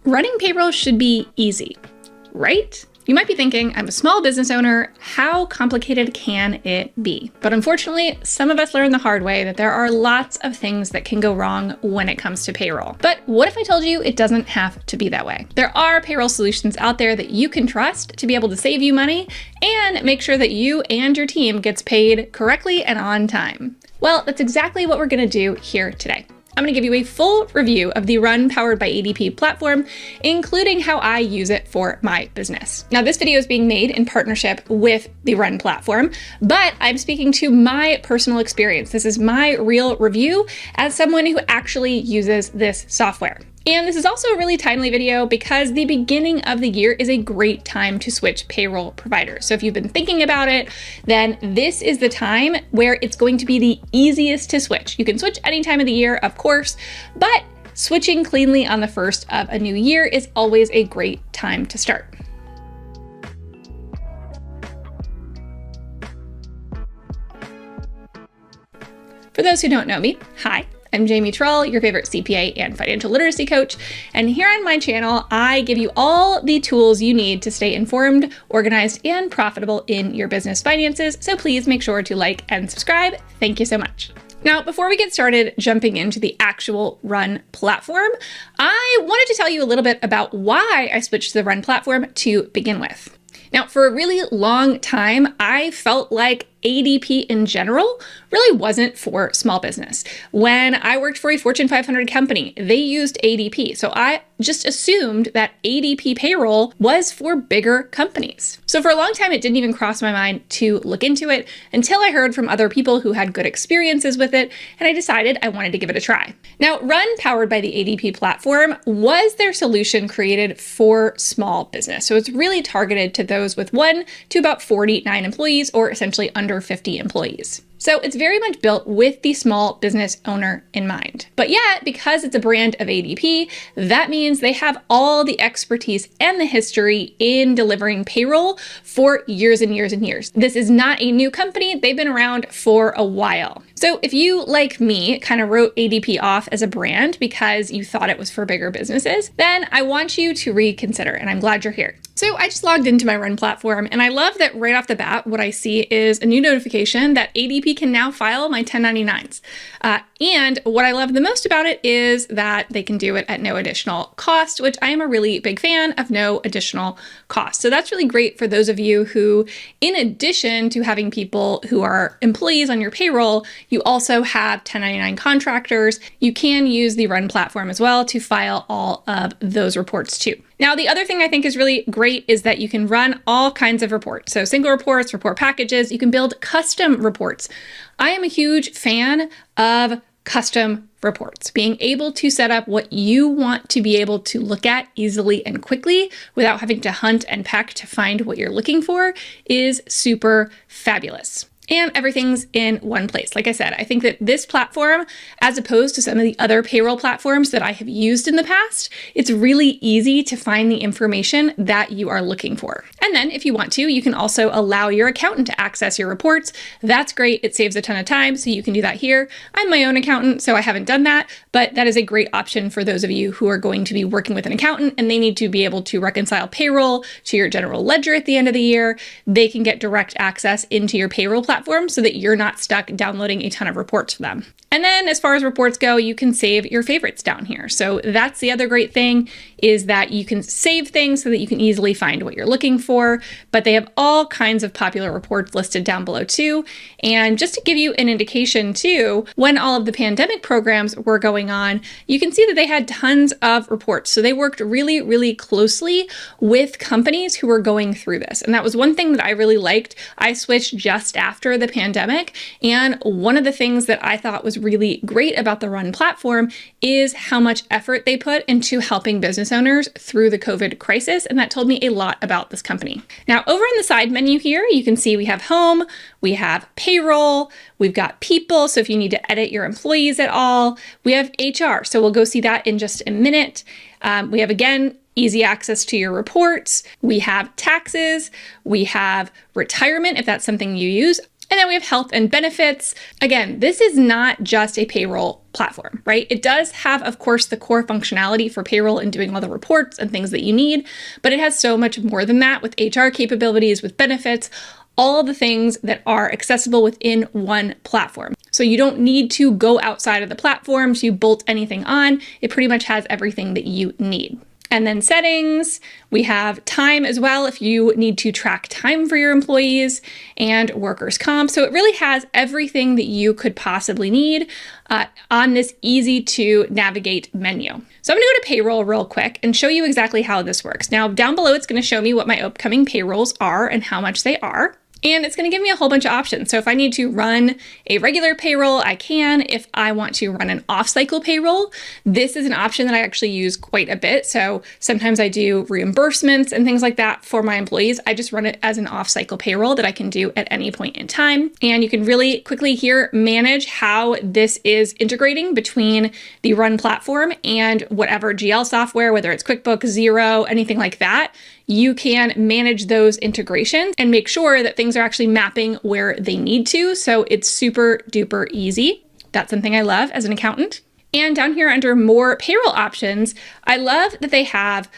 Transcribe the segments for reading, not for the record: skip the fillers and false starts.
Running payroll should be easy, right? You might be thinking, I'm a small business owner, how complicated can it be? But unfortunately, some of us learn the hard way that there are lots of things that can go wrong when it comes to payroll. But what if I told you it doesn't have to be that way? There are payroll solutions out there that you can trust to be able to save you money and make sure that you and your team gets paid correctly and on time. Well, that's exactly what we're gonna do here today. I'm going to give you a full review of the Run powered by ADP platform, including how I use it for my business. Now, this video is being made in partnership with the Run platform, but I'm speaking to my personal experience. This is my real review as someone who actually uses this software. And this is also a really timely video because the beginning of the year is a great time to switch payroll providers. So if you've been thinking about it, then this is the time where it's going to be the easiest to switch. You can switch any time of the year, of course, but switching cleanly on the first of a new year is always a great time to start. For those who don't know me, hi. I'm Jamie Trull, your favorite CPA and financial literacy coach, and here on my channel, I give you all the tools you need to stay informed, organized, and profitable in your business finances, so please make sure to like and subscribe. Thank you so much. Now, before we get started jumping into the actual Run platform, I wanted to tell you a little bit about why I switched to the Run platform to begin with. Now, for a really long time, I felt like ADP in general really wasn't for small business. When I worked for a Fortune 500 company, they used ADP. So I just assumed that ADP payroll was for bigger companies. So for a long time, it didn't even cross my mind to look into it until I heard from other people who had good experiences with it, and I decided I wanted to give it a try. Now, Run, powered by the ADP platform, was their solution created for small business. So it's really targeted to those with 1 to about 49 employees, or essentially under 50 employees. So it's very much built with the small business owner in mind. But yet, because it's a brand of ADP, that means they have all the expertise and the history in delivering payroll for years and years and years. This is not a new company. They've been around for a while. So if you, like me, kind of wrote ADP off as a brand because you thought it was for bigger businesses, then I want you to reconsider, and I'm glad you're here. So I just logged into my Run platform, and I love that right off the bat, what I see is a new notification that ADP can now file my 1099s. And what I love the most about it is that they can do it at no additional cost, which I am a really big fan of no additional cost. So that's really great for those of you who, in addition to having people who are employees on your payroll, you also have 1099 contractors. You can use the Run platform as well to file all of those reports too. Now, the other thing I think is really great is that you can run all kinds of reports. So single reports, report packages, you can build custom reports. I am a huge fan of custom reports. Being able to set up what you want to be able to look at easily and quickly without having to hunt and peck to find what you're looking for is super fabulous. And everything's in one place. Like I said, I think that this platform, as opposed to some of the other payroll platforms that I have used in the past, it's really easy to find the information that you are looking for. And then if you want to, you can also allow your accountant to access your reports. That's great. It saves a ton of time, so you can do that here. I'm my own accountant, so I haven't done that, but that is a great option for those of you who are going to be working with an accountant and they need to be able to reconcile payroll to your general ledger at the end of the year. They can get direct access into your payroll platform so that you're not stuck downloading a ton of reports for them. And then as far as reports go, you can save your favorites down here. So that's the other great thing, is that you can save things so that you can easily find what you're looking for, but they have all kinds of popular reports listed down below too. And just to give you an indication too, when all of the pandemic programs were going on, you can see that they had tons of reports. So they worked really, really closely with companies who were going through this. And that was one thing that I really liked. I switched just after the pandemic. And one of the things that I thought was really great about the Run platform is how much effort they put into helping business owners through the COVID crisis. And that told me a lot about this company. Now, over in the side menu here, you can see we have home, we have payroll, we've got people. So if you need to edit your employees at all, we have HR. So we'll go see that in just a minute. We have, again, easy access to your reports. We have taxes. We have retirement, if that's something you use. And then we have health and benefits. Again, this is not just a payroll platform, right? It does have, of course, the core functionality for payroll and doing all the reports and things that you need, but it has so much more than that with HR capabilities, with benefits, all the things that are accessible within one platform. So you don't need to go outside of the platform to bolt anything on. It pretty much has everything that you need. And then settings, we have time as well if you need to track time for your employees, and workers' comp. So it really has everything that you could possibly need on this easy to navigate menu. So I'm gonna go to payroll real quick and show you exactly how this works. Now down below, it's gonna show me what my upcoming payrolls are and how much they are. And it's going to give me a whole bunch of options. So if I need to run a regular payroll, I can. If I want to run an off-cycle payroll, this is an option that I actually use quite a bit. So sometimes I do reimbursements and things like that for my employees. I just run it as an off-cycle payroll that I can do at any point in time. And you can really quickly here manage how this is integrating between the Run platform and whatever GL software, whether it's QuickBooks, Xero, anything like that. You can manage those integrations and make sure that things are actually mapping where they need to. So it's super duper easy. That's something I love as an accountant. And down here under more payroll options, I love that they have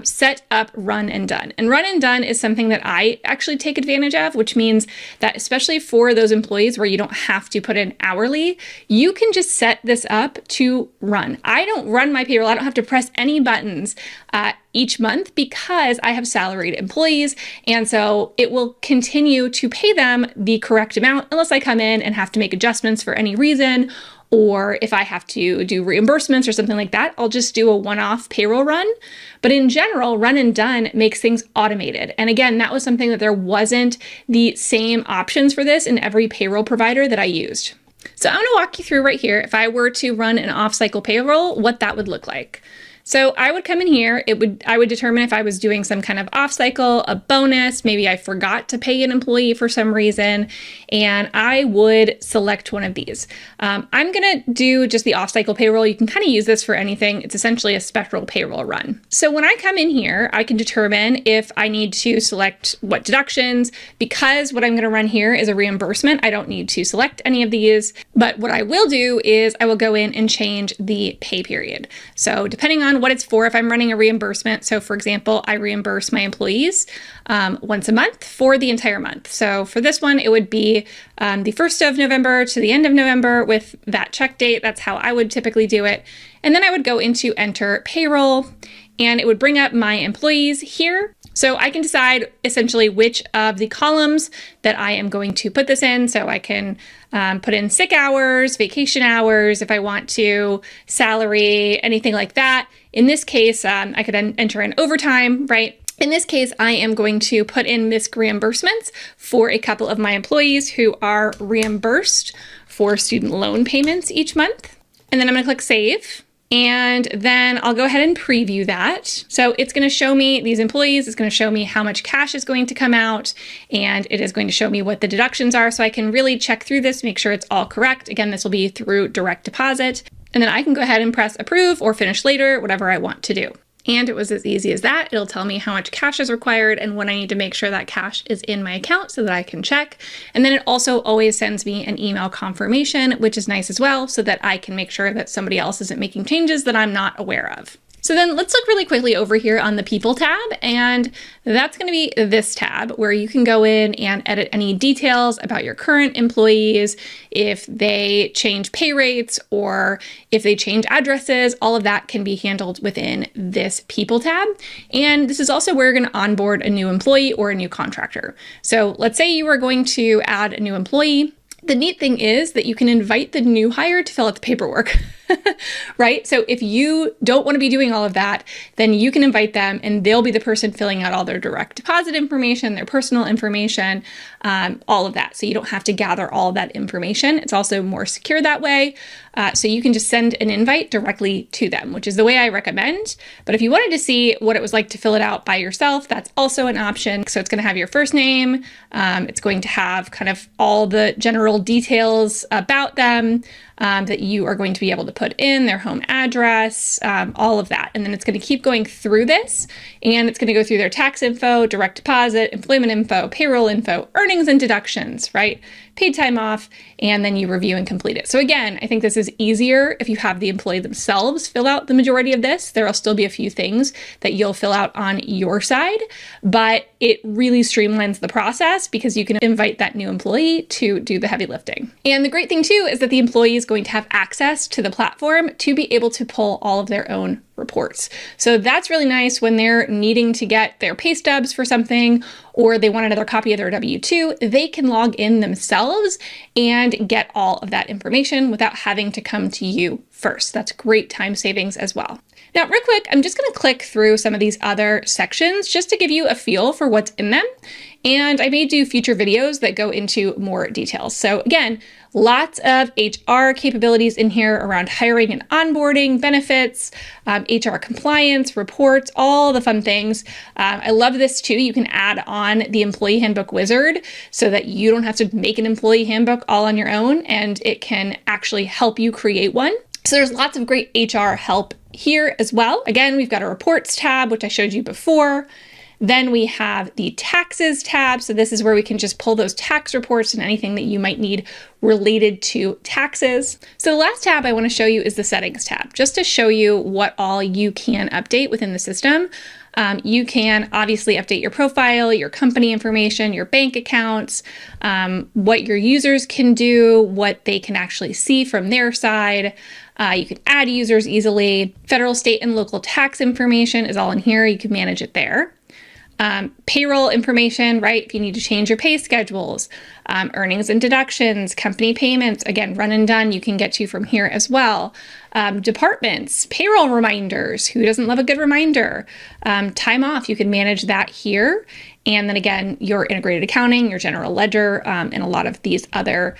set up run and done. And run and done is something that I actually take advantage of, which means that especially for those employees where you don't have to put in hourly, you can just set this up to run. I don't run my payroll. I don't have to press any buttons each month because I have salaried employees. And so it will continue to pay them the correct amount unless I come in and have to make adjustments for any reason. Or if I have to do reimbursements or something like that, I'll just do a one-off payroll run. But in general, run and done makes things automated. And again, that was something that there wasn't the same options for this in every payroll provider that I used. So I'm going to walk you through right here, if I were to run an off-cycle payroll, what that would look like. So I would come in here, I would determine if I was doing some kind of off cycle, a bonus, maybe I forgot to pay an employee for some reason, and I would select one of these. I'm gonna do just the off cycle payroll. You can kind of use this for anything. It's essentially a spectral payroll run. So when I come in here, I can determine if I need to select what deductions. Because what I'm gonna run here is a reimbursement, I don't need to select any of these, but what I will do is I will go in and change the pay period. So depending on what it's for, if I'm running a reimbursement. So for example, I reimburse my employees once a month for the entire month. So for this one, it would be the 1st of November to the end of November with that check date. That's how I would typically do it. And then I would go into enter payroll and it would bring up my employees here. So I can decide essentially which of the columns that I am going to put this in. So I can put in sick hours, vacation hours, if I want to, salary, anything like that. In this case, I could enter in overtime, right? In this case, I am going to put in MISC reimbursements for a couple of my employees who are reimbursed for student loan payments each month. And then I'm going to click save. And then I'll go ahead and preview that. So it's going to show me these employees. It's going to show me how much cash is going to come out, and it is going to show me what the deductions are. So I can really check through this, make sure it's all correct. Again, this will be through direct deposit. And then I can go ahead and press approve or finish later, whatever I want to do. And it was as easy as that. It'll tell me how much cash is required and when I need to make sure that cash is in my account so that I can check. And then it also always sends me an email confirmation, which is nice as well, so that I can make sure that somebody else isn't making changes that I'm not aware of. So then let's look really quickly over here on the People tab, and that's going to be this tab where you can go in and edit any details about your current employees, if they change pay rates or if they change addresses. All of that can be handled within this People tab. And this is also where you're going to onboard a new employee or a new contractor. So let's say you are going to add a new employee. The neat thing is that you can invite the new hire to fill out the paperwork, right? So if you don't want to be doing all of that, then you can invite them and they'll be the person filling out all their direct deposit information, their personal information, all of that. So you don't have to gather all of that information. It's also more secure that way. So you can just send an invite directly to them, which is the way I recommend. But if you wanted to see what it was like to fill it out by yourself, that's also an option. So it's going to have your first name. It's going to have kind of all the general details about them. that you are going to be able to put in, their home address, all of that. And then it's going to keep going through this, and it's going to go through their tax info, direct deposit, employment info, payroll info, earnings and deductions, right? Paid time off, and then you review and complete it. So again, I think this is easier if you have the employee themselves fill out the majority of this. There will still be a few things that you'll fill out on your side, but it really streamlines the process because you can invite that new employee to do the heavy lifting. And the great thing too is that the employee is going to have access to the platform to be able to pull all of their own reports. So that's really nice when they're needing to get their pay stubs for something, or they want another copy of their W-2, they can log in themselves and get all of that information without having to come to you first. That's great time savings as well. Now, real quick, I'm just going to click through some of these other sections just to give you a feel for what's in them. And I may do future videos that go into more details. So again, lots of HR capabilities in here around hiring and onboarding, benefits, HR compliance, reports, all the fun things. I love this too. You can add on the employee handbook wizard so that you don't have to make an employee handbook all on your own, and it can actually help you create one. So there's lots of great HR help here as well. Again, we've got a reports tab, which I showed you before. Then we have the taxes tab. So this is where we can just pull those tax reports and anything that you might need related to taxes. So the last tab I want to show you is the settings tab, just to show you what all you can update within the system. You can obviously update your profile, your company information, your bank accounts, what your users can do, what they can actually see from their side. You can add users easily. Federal, state, and local tax information is all in here. You can manage it there. Payroll information, right? If you need to change your pay schedules, earnings and deductions, company payments, again, run and done, you can get to from here as well. Departments, payroll reminders, who doesn't love a good reminder? Time off, you can manage that here. And then again, your integrated accounting, your general ledger, and a lot of these other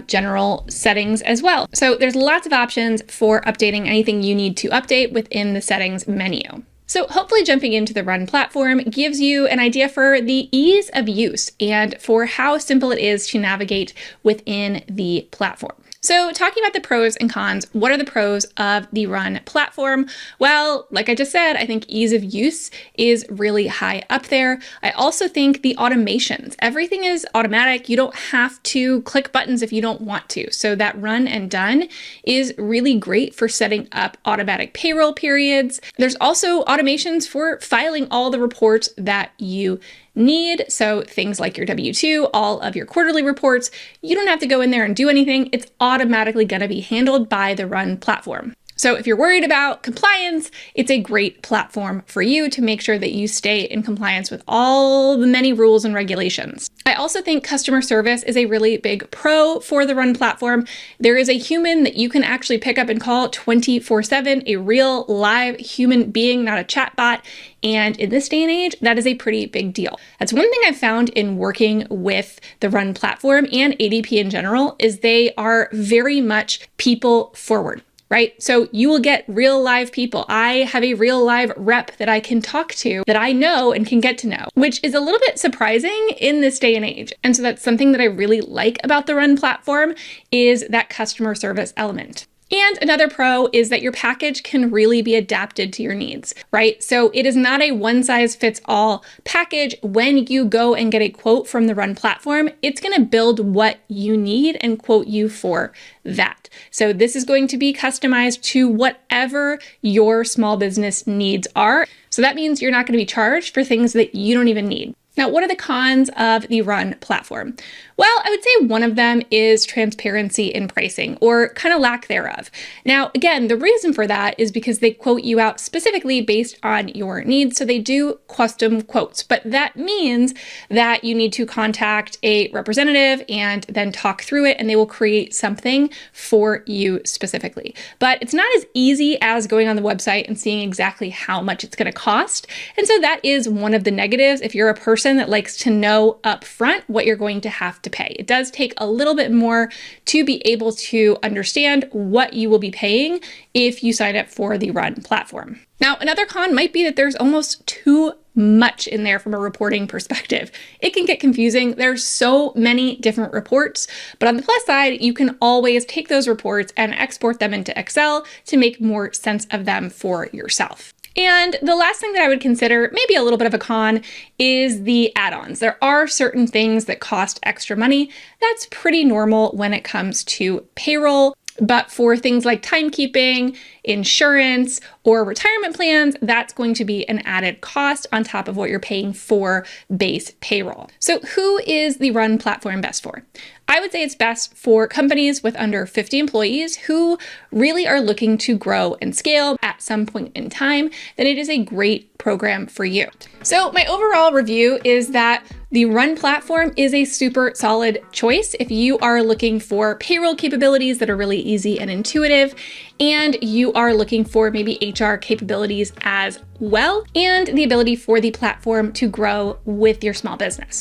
general settings as well. So there's lots of options for updating anything you need to update within the settings menu. So hopefully jumping into the Run platform gives you an idea for the ease of use and for how simple it is to navigate within the platform. So talking about the pros and cons, what are the pros of the Run platform? Well, like I just said, I think ease of use is really high up there. I also think the automations, everything is automatic. You don't have to click buttons if you don't want to. So that run and done is really great for setting up automatic payroll periods. There's also automations for filing all the reports that you need. So things like your W-2, all of your quarterly reports, you don't have to go in there and do anything. It's automatically going to be handled by the Run platform. So if you're worried about compliance, it's a great platform for you to make sure that you stay in compliance with all the many rules and regulations. I also think customer service is a really big pro for the Run platform. There is a human that you can actually pick up and call 24/7, a real live human being, not a chat bot. And in this day and age, that is a pretty big deal. That's one thing I've found in working with the Run platform and ADP in general is they are very much people forward. Right? So you will get real live people. I have a real live rep that I can talk to that I know and can get to know, which is a little bit surprising in this day and age. And so that's something that I really like about the Run platform is that customer service element. And another pro is that your package can really be adapted to your needs, right? So it is not a one-size-fits-all package. When you go and get a quote from the Run platform, it's going to build what you need and quote you for that. So this is going to be customized to whatever your small business needs are. So that means you're not going to be charged for things that you don't even need. Now, what are the cons of the Run platform? Well, I would say one of them is transparency in pricing or kind of lack thereof. Now, again, the reason for that is because they quote you out specifically based on your needs. So they do custom quotes, but that means that you need to contact a representative and then talk through it, and they will create something for you specifically. But it's not as easy as going on the website and seeing exactly how much it's going to cost. And so that is one of the negatives if you're a person person that likes to know upfront what you're going to have to pay. It does take a little bit more to be able to understand what you will be paying if you sign up for the Run platform. Now, another con might be that there's almost too much in there from a reporting perspective. It can get confusing. There's so many different reports, but on the plus side, you can always take those reports and export them into Excel to make more sense of them for yourself. And the last thing that I would consider, maybe a little bit of a con, is the add-ons. There are certain things that cost extra money. That's pretty normal when it comes to payroll. But for things like timekeeping, insurance, or retirement plans, that's going to be an added cost on top of what you're paying for base payroll. So who is the Run platform best for? I would say it's best for companies with under 50 employees who really are looking to grow and scale at some point in time. Then it is a great program for you. So my overall review is that the Run platform is a super solid choice if you are looking for payroll capabilities that are really easy and intuitive, and you are looking for maybe HR capabilities as well, and the ability for the platform to grow with your small business.